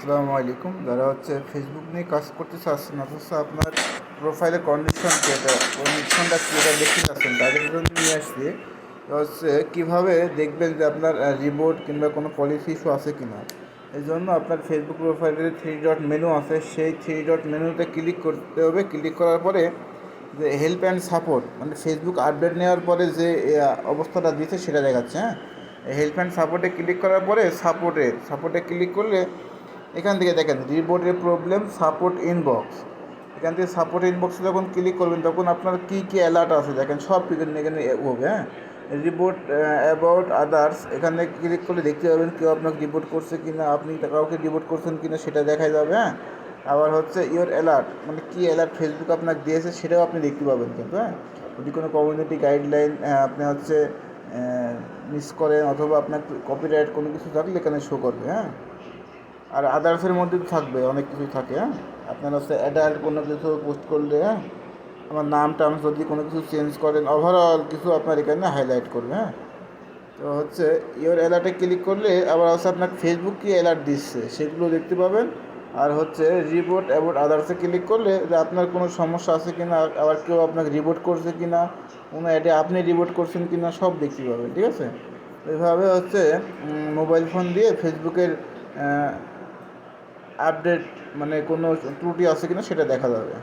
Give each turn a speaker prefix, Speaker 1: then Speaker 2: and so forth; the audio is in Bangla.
Speaker 1: আসসালামু আলাইকুম। যারা ফেসবুক নিয়ে কাজ করতে চাচ্ছেন অথচ আপনার প্রোফাইলের কন্ডিশনটা কি এটা দেখতে চাচ্ছেন, তাদের জন্য নিয়ে আসছি। কীভাবে দেখবেন যে আপনার রিবোর্ট কিংবা কোনো পলিসি ইস্যু আছে কি না। এই জন্য আপনার ফেসবুক প্রোফাইলের 3 ডট মেনু আছে, সেই 3 ডট মেনুতে ক্লিক করতে হবে। ক্লিক করার পরে যে হেল্প অ্যান্ড সাপোর্ট, মানে ফেসবুক আপডেট নেওয়ার পরে যে অবস্থাটা দিচ্ছে সেটা দেখাচ্ছে। হেল্প অ্যান্ড সাপোর্টে ক্লিক করার পরে সাপোর্টে ক্লিক করলে এখান থেকে দেখেন রিপোর্টের প্রবলেম সাপোর্ট ইনবক্স। এখান থেকে সাপোর্ট ইনবক্সে যখন ক্লিক করবেন তখন আপনার কী কী অ্যালার্ট আছে দেখেন সব এখানে হবে। রিপোর্ট অ্যাবাউট আদার্স, এখানে ক্লিক করলে দেখতে পাবেন কেউ আপনাকে রিপোর্ট করছে কি না, আপনি কাউকে রিপোর্ট করছেন কি না সেটা দেখা যাবে। আবার ইওর অ্যালার্ট, মানে কী অ্যালার্ট ফেসবুক আপনাকে দিয়েছে সেটাও আপনি দেখতে পাবেন কিন্তু। যদি কোনো কমিউনিটি গাইডলাইন আপনি মিস করেন অথবা আপনার কপিরাইট কোনো কিছু থাকলে এখানে শো করবে। আর আদার্সের মধ্যে থাকবে অনেক কিছুই থাকে। আপনার অ্যাডাল্ট কোনো কিছু পোস্ট করলে, আমার নামটা যদি কোনো কিছু চেঞ্জ করেন, ওভারঅল কিছু আপনার এখানে হাইলাইট করবে। তো ইওর অ্যালার্টে ক্লিক করলে আবার আপনার ফেসবুক কি অ্যালার্ট দিচ্ছে সেগুলো দেখতে পাবেন। আর রিপোর্ট অ্যাবাউট আদার্সে ক্লিক করলে যে আপনার কোনো সমস্যা আছে কি না, আবার কেউ আপনাকে রিপোর্ট করছে কি না, কোনো অ্যাডে আপনি রিপোর্ট করছেন কি না সব দেখতে পাবেন। ঠিক আছে, এভাবে মোবাইল ফোন দিয়ে ফেসবুকের আপডেট, মানে কোনো ত্রুটি আছে কিনা সেটা দেখা যাবে।